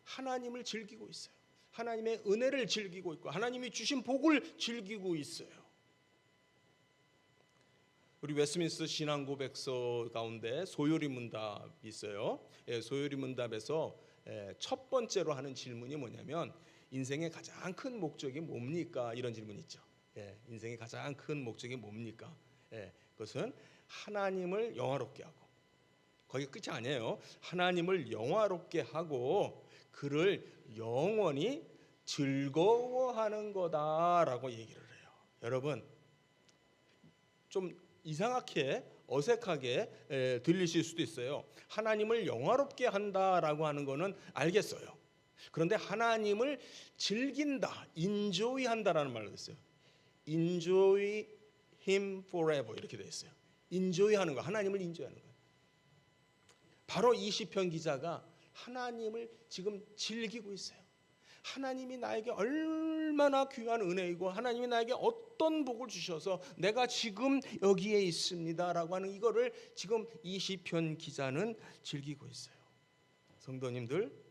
하나님을 즐기고 있어요. 하나님의 은혜를 즐기고 있고 하나님이 주신 복을 즐기고 있어요. 우리 웨스민스터 신앙 고백서 가운데 소요리 문답이 있어요. 소요리 문답에서 첫 번째로 하는 질문이 뭐냐면 인생의 가장 큰 목적이 뭡니까? 이런 질문이 있죠. 인생의 가장 큰 목적이 뭡니까? 그것은 하나님을 영화롭게 하고, 거기 끝이 아니에요. 하나님을 영화롭게 하고 그를 영원히 즐거워하는 거다라고 얘기를 해요. 여러분, 좀 이상하게 어색하게 들리실 수도 있어요. 하나님을 영화롭게 한다라고 하는 거는 알겠어요. 그런데 하나님을 즐긴다, 인조이 한다라는 말로 됐어요. Enjoy Him forever 이렇게 되어 있어요. 인조이 하는 거, 하나님을 인조하는 거예요. 바로 이 시편 기자가 하나님을 지금 즐기고 있어요. 하나님이 나에게 얼마나 귀한 은혜이고 하나님이 나에게 어떤 복을 주셔서 내가 지금 여기에 있습니다라고 하는 이거를 지금 이 시편 기자는 즐기고 있어요. 성도님들,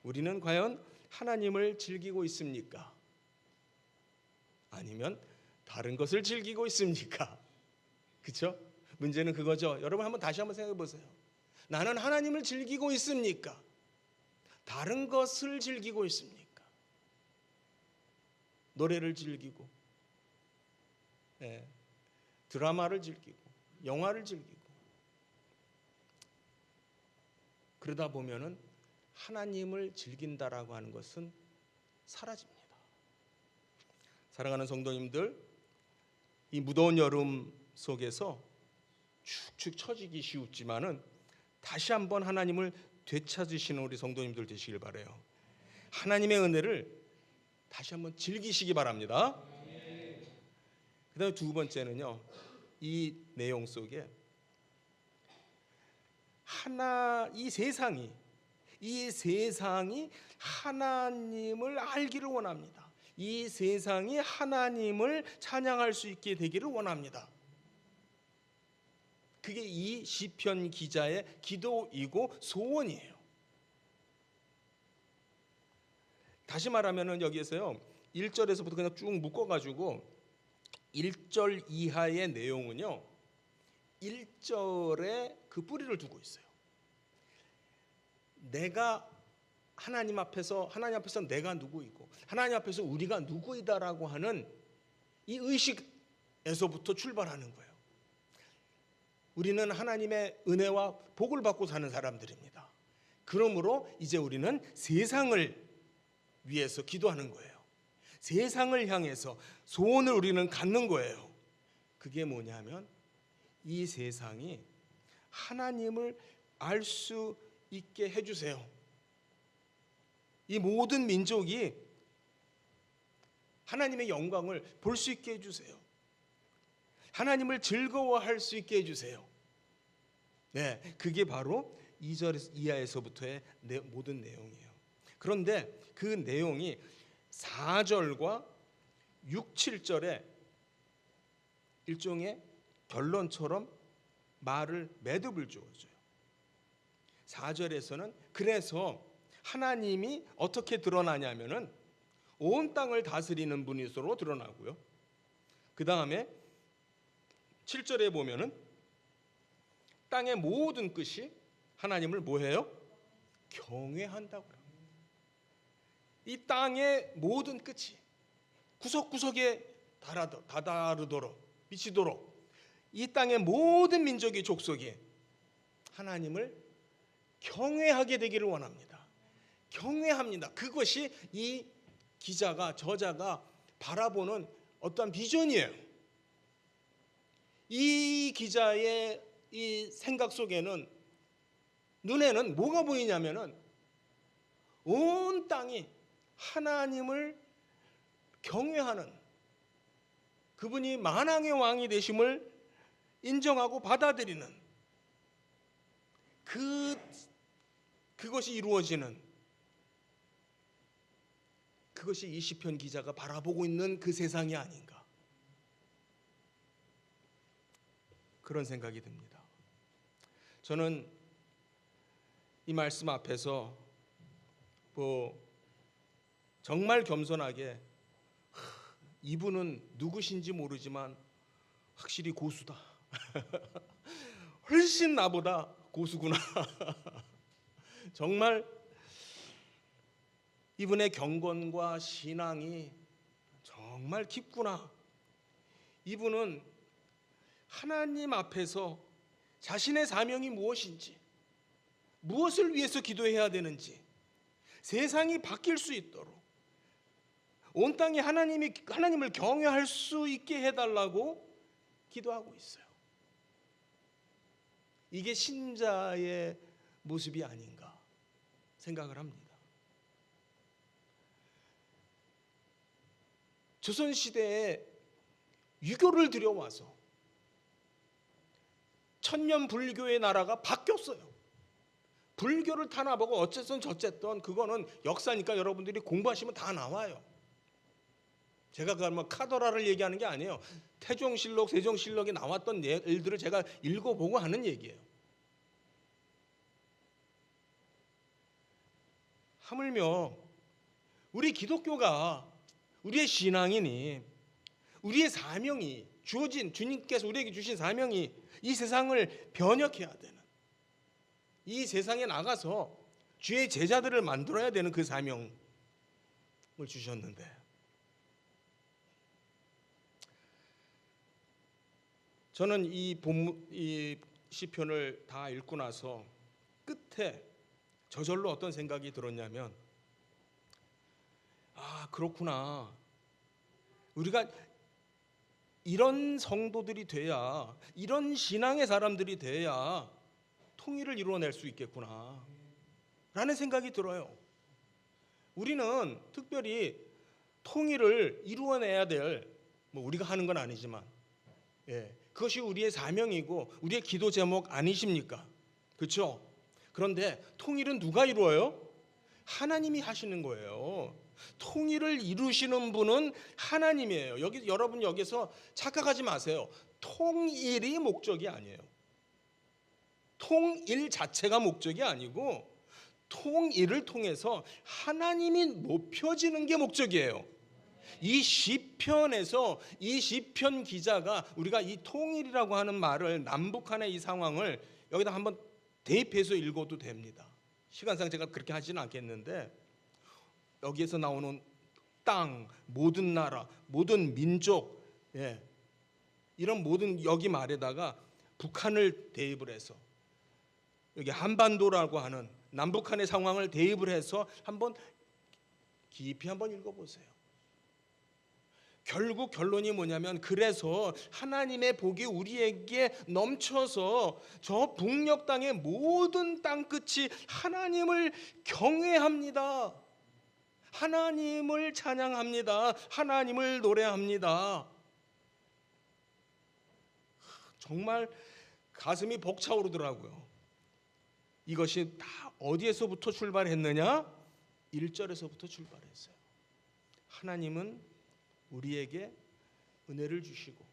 우리는 과연 하나님을 즐기고 있습니까? 아니면 다른 것을 즐기고 있습니까? 그렇죠? 문제는 그거죠. 여러분 다시 한번 생각해 보세요. 나는 하나님을 즐기고 있습니까? 다른 것을 즐기고 있습니까? 노래를 즐기고, 드라마를 즐기고, 영화를 즐기고, 그러다 보면은 하나님을 즐긴다라고 하는 것은 사라집니다. 사랑하는 성도님들, 이 무더운 여름 속에서 축축 처지기 쉬웠지만은 다시 한번 하나님을 되찾으시는 우리 성도님들 되시길 바라요. 하나님의 은혜를 다시 한번 즐기시기 바랍니다. 그다음에 두 번째는요, 이 내용 속에 이 세상이 하나님을 알기를 원합니다. 이 세상이 하나님을 찬양할 수 있게 되기를 원합니다. 그게 이 시편 기자의 기도이고 소원이에요. 다시 말하면은 여기에서요 1절에서부터 그냥 쭉 묶어가지고 1절 이하의 내용은요 1절에 그 뿌리를 두고 있어요. 내가 하나님 앞에서 내가 누구이고 하나님 앞에서 우리가 누구이다라고 하는 이 의식에서부터 출발하는 거예요. 우리는 하나님의 은혜와 복을 받고 사는 사람들입니다. 그러므로 이제 우리는 세상을 위해서 기도하는 거예요. 세상을 향해서 소원을 우리는 갖는 거예요. 그게 뭐냐면 이 세상이 하나님을 알 수 있게 해주세요. 이 모든 민족이 하나님의 영광을 볼 수 있게 해주세요. 하나님을 즐거워할 수 있게 해주세요. 그게 바로 2절 이하에서부터의 모든 내용이에요. 그런데 그 내용이 4절과 6, 7절에 일종의 결론처럼 매듭을 지어줘요. 4절에서는 그래서 하나님이 어떻게 드러나냐면은 온 땅을 다스리는 분으로 드러나고요. 그 다음에 7절에 보면은 땅의 모든 끝이 하나님을 뭐해요? 경외한다고 합니다. 이 땅의 모든 끝이 구석구석에 다다르도록 미치도록 이 땅의 모든 민족의 족속이 하나님을 경외하게 되기를 원합니다. 경외합니다. 그것이 이 기자가 저자가 바라보는 어떤 비전이에요. 이 기자의 이 생각 속에는 눈에는 뭐가 보이냐면은 온 땅이 하나님을 경외하는 그분이 만왕의 왕이 되심을 인정하고 받아들이는 그것이 이루어지는 그것이 이 시편 기자가 바라보고 있는 그 세상이 아닌가 그런 생각이 듭니다. 저는 이 말씀 앞에서 정말 겸손하게 이분은 누구신지 모르지만 확실히 고수다. 훨씬 나보다 고수구나. 정말 이분의 경건과 신앙이 정말 깊구나. 이분은 하나님 앞에서 자신의 사명이 무엇인지, 무엇을 위해서 기도해야 되는지, 세상이 바뀔 수 있도록 온 땅이 하나님을 경외할 수 있게 해달라고 기도하고 있어요. 이게 신자의 모습이 아닌가 생각을 합니다. 조선시대에 유교를 들여와서 천년 불교의 나라가 바뀌었어요. 불교를 탄압하고 어쨌든 저쨌든 그거는 역사니까 여러분들이 공부하시면 다 나와요. 제가 뭐 카더라를 얘기하는 게 아니에요. 태종실록, 세종실록에 나왔던 일들을 제가 읽어보고 하는 얘기예요. 하물며 우리 기독교가 우리의 신앙이니 우리의 사명이 주어진 주님께서 우리에게 주신 사명이 이 세상을 변혁해야 되는 이 세상에 나가서 주의 제자들을 만들어야 되는 그 사명을 주셨는데 저는 이 시편을 다 읽고 나서 끝에 저절로 어떤 생각이 들었냐면 그렇구나. 우리가 이런 성도들이 돼야 이런 신앙의 사람들이 돼야 통일을 이루어낼 수 있겠구나 라는 생각이 들어요. 우리는 특별히 통일을 이루어내야 될 우리가 하는 건 아니지만 그것이 우리의 사명이고 우리의 기도 제목 아니십니까? 그렇죠? 그런데 통일은 누가 이루어요? 하나님이 하시는 거예요. 통일을 이루시는 분은 하나님이에요. 여러분 여기서 착각하지 마세요. 통일이 목적이 아니에요. 통일 자체가 목적이 아니고 통일을 통해서 하나님이 높여지는 게 목적이에요. 이 시편에서 이 시편 기자가 우리가 이 통일이라고 하는 말을 남북한의 이 상황을 여기다 한번 대입해서 읽어도 됩니다. 시간상 제가 그렇게 하지는 않겠는데 여기에서 나오는 땅, 모든 나라, 모든 민족 이런 모든 여기 말에다가 북한을 대입을 해서 여기 한반도라고 하는 남북한의 상황을 대입을 해서 한번 깊이 한번 읽어보세요. 결국 결론이 뭐냐면 그래서 하나님의 복이 우리에게 넘쳐서 저 북녘 땅의 모든 땅끝이 하나님을 경외합니다. 하나님을 찬양합니다. 하나님을 노래합니다. 정말 가슴이 벅차오르더라고요. 이것이 다 어디에서부터 출발했느냐? 1절에서부터 출발했어요. 하나님은 우리에게 은혜를 주시고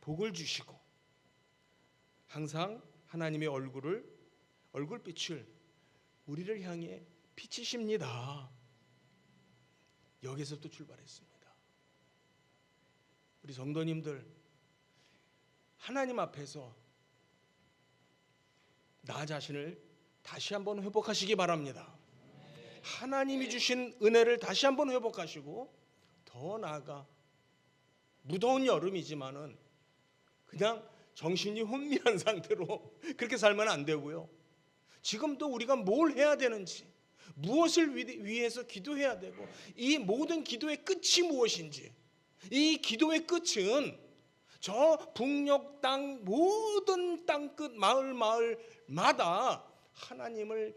복을 주시고 항상 하나님의 얼굴빛을 우리를 향해 비치십니다. 여기서부터 출발했습니다. 우리 성도님들 하나님 앞에서 나 자신을 다시 한번 회복하시기 바랍니다. 하나님이 주신 은혜를 다시 한번 회복하시고, 더 나아가 무더운 여름이지만은 그냥 정신이 혼미한 상태로 그렇게 살면 안 되고요. 지금도 우리가 뭘 해야 되는지, 무엇을 위해서 기도해야 되고, 이 모든 기도의 끝이 무엇인지, 이 기도의 끝은 저 북녘 땅 모든 땅끝 마을마다 하나님을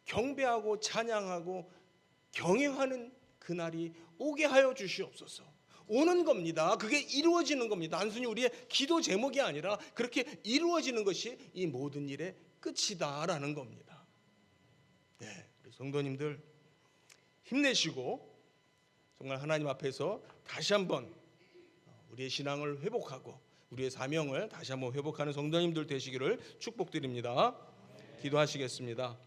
경배하고 찬양하고 경외하는 그날이 오게 하여 주시옵소서. 오는 겁니다. 그게 이루어지는 겁니다. 단순히 우리의 기도 제목이 아니라 그렇게 이루어지는 것이 이 모든 일의 끝이다라는 겁니다. 네, 우리 성도님들 힘내시고 정말 하나님 앞에서 다시 한번 우리의 신앙을 회복하고 우리의 사명을 다시 한번 회복하는 성도님들 되시기를 축복드립니다. 기도하시겠습니다.